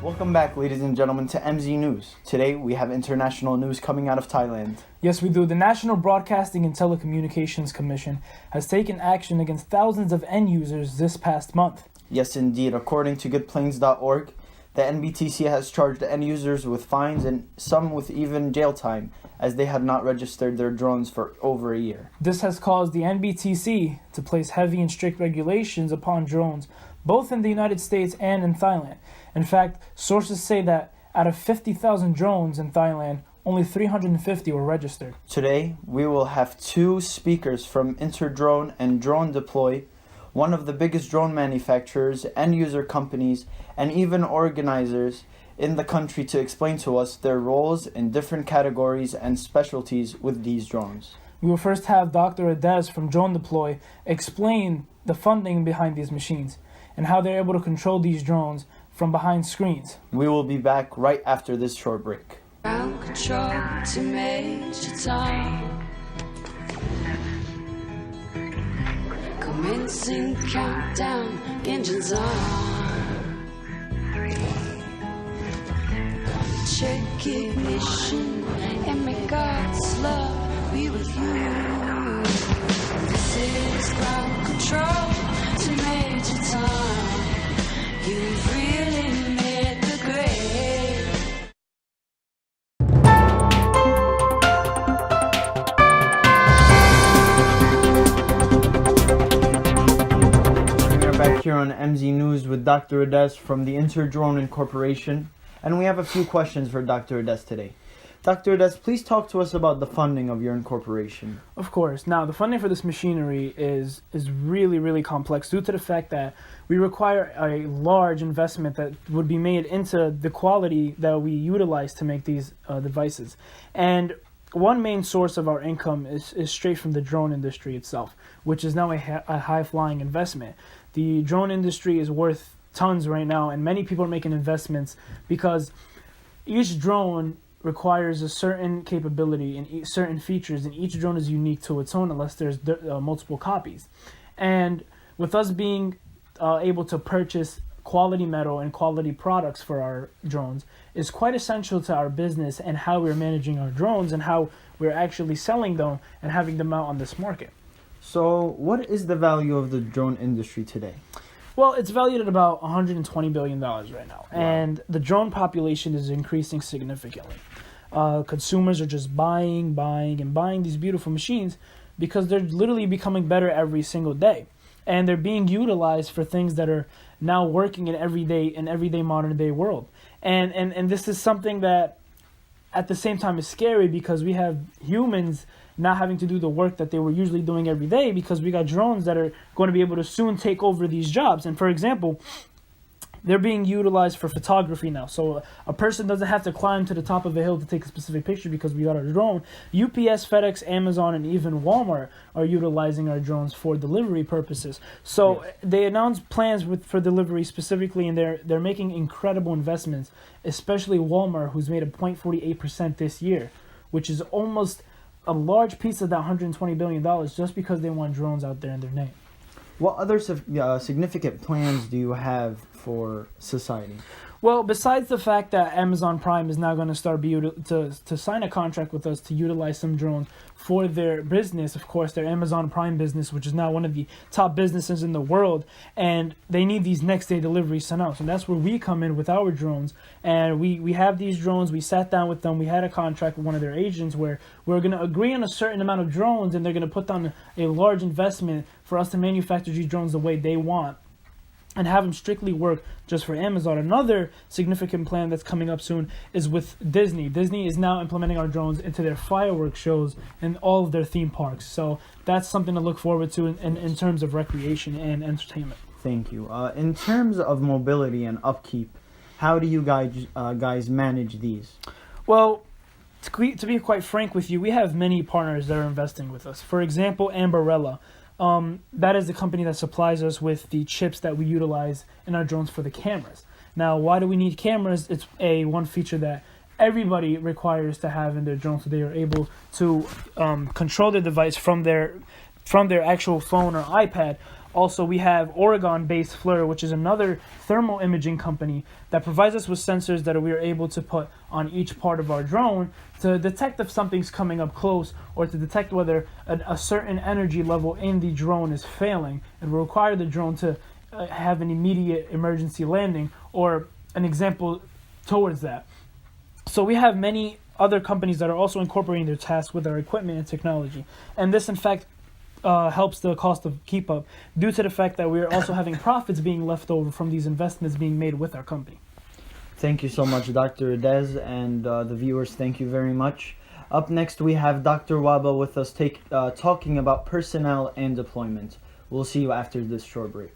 Welcome back, ladies and gentlemen, to MZ News. Today, we have international news coming out of Thailand. Yes, we do. The National Broadcasting and Telecommunications Commission has taken action against thousands of end users this past month. Yes, indeed. According to goodplanes.org, the NBTC has charged end users with fines and some with even jail time, as they had not registered their drones for over a year. This has caused the NBTC to place heavy and strict regulations upon drones, both in the United States and in Thailand. In fact, sources say that out of 50,000 drones in Thailand, only 350 were registered. Today, we will have two speakers from Interdrone and Drone Deploy, one of the biggest drone manufacturers, end user companies, and even organizers in the country to explain to us their roles in different categories and specialties with these drones. We will first have Dr. Ades from Drone Deploy explain the funding behind these machines and how they're able to control these drones from behind screens. We will be back right after this short break. Ground control to Major Tom. Commencing countdown, engines on. Check ignition and may God's love be with you. This is ground control to Major Tom. You've really made the grade. We are back here on MZ News with Dr. Ades from the Interdrone Incorporation, and we have a few questions for Dr. Ades today. Dr. Ades, please talk to us about the funding of your incorporation. Of course. Now, the funding for this machinery is really, really complex due to the fact that we require a large investment that would be made into the quality that we utilize to make these devices. And one main source of our income is straight from the drone industry itself, which is now a high-flying investment. The drone industry is worth tons right now, and many people are making investments because each drone requires a certain capability and certain features, and each drone is unique to its own unless there's multiple copies. And with us being able to purchase quality metal and quality products for our drones is quite essential to our business and how we're managing our drones and how we're actually selling them and having them out on this market. So, what is the value of the drone industry today? Well, it's valued at about $120 billion right now. Wow. And the drone population is increasing significantly. Consumers are just buying these beautiful machines because they're literally becoming better every single day. And they're being utilized for things that are now working in everyday modern day world. And this is something that at the same time is scary because we have humans not having to do the work that they were usually doing every day because we got drones that are going to be able to soon take over these jobs. And for example, they're being utilized for photography now. So a person doesn't have to climb to the top of a hill to take a specific picture because we got our drone. UPS, FedEx, Amazon, and even Walmart are utilizing our drones for delivery purposes. So yes, they announced plans for delivery specifically, and they're making incredible investments, especially Walmart, who's made a 0.48% this year, which is almost a large piece of that $120 billion just because they want drones out there in their name. What other significant plans do you have for society? Well, besides the fact that Amazon Prime is now going to start to sign a contract with us to utilize some drones for their business, of course, their Amazon Prime business, which is now one of the top businesses in the world, and they need these next-day deliveries sent out. So that's where we come in with our drones, and we have these drones. We sat down with them. We had a contract with one of their agents where we're going to agree on a certain amount of drones, and they're going to put down a large investment for us to manufacture these drones the way they want and have them strictly work just for Amazon. Another significant plan that's coming up soon is with Disney. Disney is now implementing our drones into their fireworks shows and all of their theme parks. So that's something to look forward to in terms of recreation and entertainment. Thank you. In terms of mobility and upkeep, how do you guys manage these? Well, to be quite frank with you, we have many partners that are investing with us. For example, Ambarella. That is the company that supplies us with the chips that we utilize in our drones for the cameras. Now, why do we need cameras? It's one feature that everybody requires to have in their drone, so they are able to control their device from their from their actual phone or iPad. Also, we have Oregon-based FLIR, which is another thermal imaging company that provides us with sensors that we are able to put on each part of our drone to detect if something's coming up close or to detect whether a certain energy level in the drone is failing and will require the drone to have an immediate emergency landing or an example towards that. So we have many other companies that are also incorporating their tasks with our equipment and technology. And this, in fact, helps the cost of keep up due to the fact that we're also having profits being left over from these investments being made with our company. Thank you so much, Dr. Dez, and the viewers, thank you very much. Up next, we have Dr. Waba with us talking about personnel and deployment. We'll see you after this short break.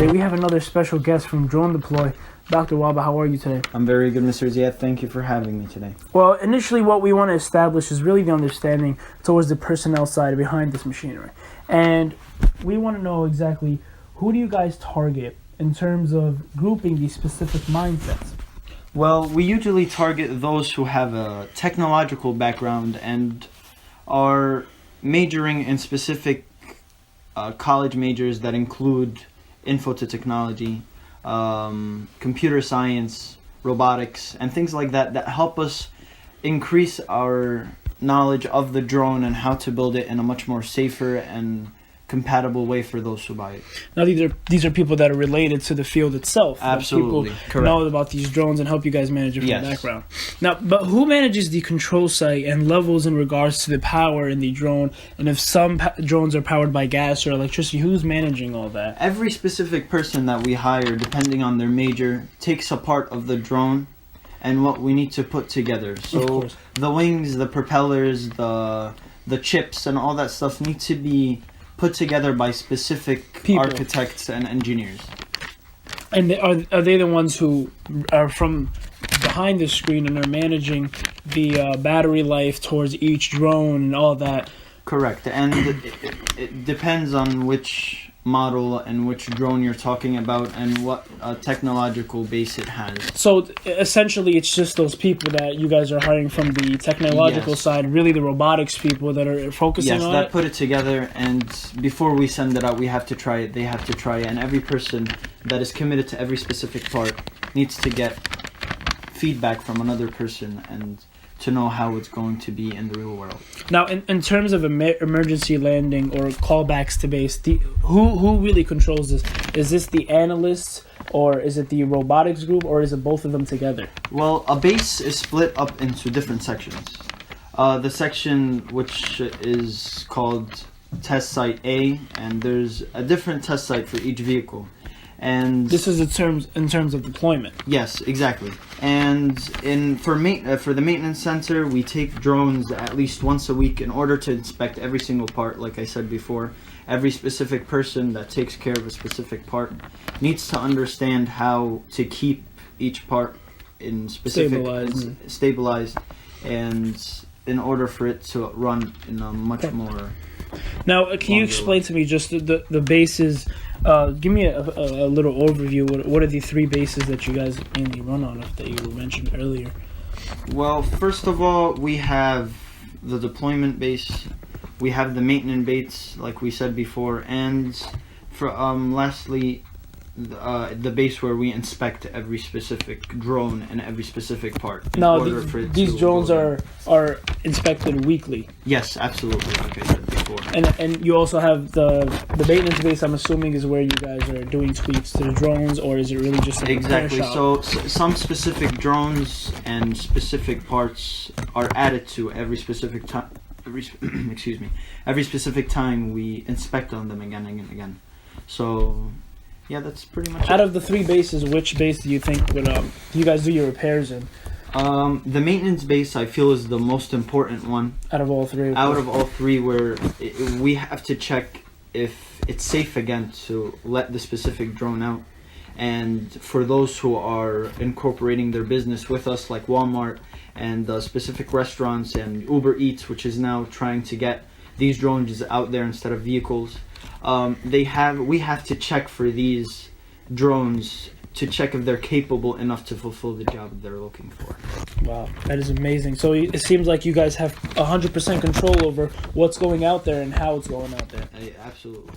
Today we have another special guest from Drone Deploy. Dr. Waba, how are you today? I'm very good, Mr. Zead. Thank you for having me today. Well, initially what we want to establish is really the understanding towards the personnel side behind this machinery. And we want to know exactly who do you guys target in terms of grouping these specific mindsets? Well, we usually target those who have a technological background and are majoring in specific college majors that include info to technology, computer science, robotics, and things like that that help us increase our knowledge of the drone and how to build it in a much more safer and compatible way for those who buy it. Now these are people that are related to the field itself. Absolutely, people correct. Know about these drones and help you guys manage it from Yes. the background. Now, but who manages the control site and levels in regards to the power in the drone? And if some drones are powered by gas or electricity, who's managing all that? Every specific person that we hire, depending on their major, takes a part of the drone and what we need to put together. So the wings, the propellers, the chips, and all that stuff need to be put together by specific people, architects and engineers. And are they the ones who are from behind the screen and are managing the battery life towards each drone and all that? Correct. And it depends on which model and which drone you're talking about and what technological base it has. So essentially it's just those people that you guys are hiring from the technological side, really the robotics people that are focusing on it? Yes, that put it together, and before we send it out we have to try it, they have to try it, and every person that is committed to every specific part needs to get feedback from another person and to know how it's going to be in the real world. Now, in terms of emergency landing or callbacks to base, who really controls this? Is this the analysts, or is it the robotics group, or is it both of them together? Well, a base is split up into different sections. The section which is called Test Site A, and there's a different test site for each vehicle. And this is in terms of deployment. Yes, exactly. And for the maintenance center, we take drones at least once a week in order to inspect every single part. Like I said before, every specific person that takes care of a specific part needs to understand how to keep each part in stabilized, and in order for it to run in a much more. Now, can you explain to me just the bases? Give me a little overview. What are the three bases that you guys mainly run on that you mentioned earlier? Well, first of all, we have the deployment base, we have the maintenance base, like we said before, and for lastly, the base where we inspect every specific drone and every specific part. Now, these drones are inspected weekly. Yes, absolutely, like I said before. And you also have the maintenance base, I'm assuming, is where you guys are doing tweaks to the drones, or is it really just a exactly repair shop? So some specific drones and specific parts are added to every specific time. Every specific time we inspect on them again and again. So Yeah, that's pretty much Out it. of the 3 bases, which base do you think would do you guys do your repairs in? The maintenance base I feel is the most important one. Out of all 3? Out of all 3, where we have to check if it's safe again to let the specific drone out. And for those who are incorporating their business with us, like Walmart and specific restaurants and Uber Eats, which is now trying to get these drones out there instead of vehicles, we have to check for these drones to check if they're capable enough to fulfill the job they're looking for. Wow, that is amazing. So it seems like you guys have 100% control over what's going out there and how it's going out there. Absolutely.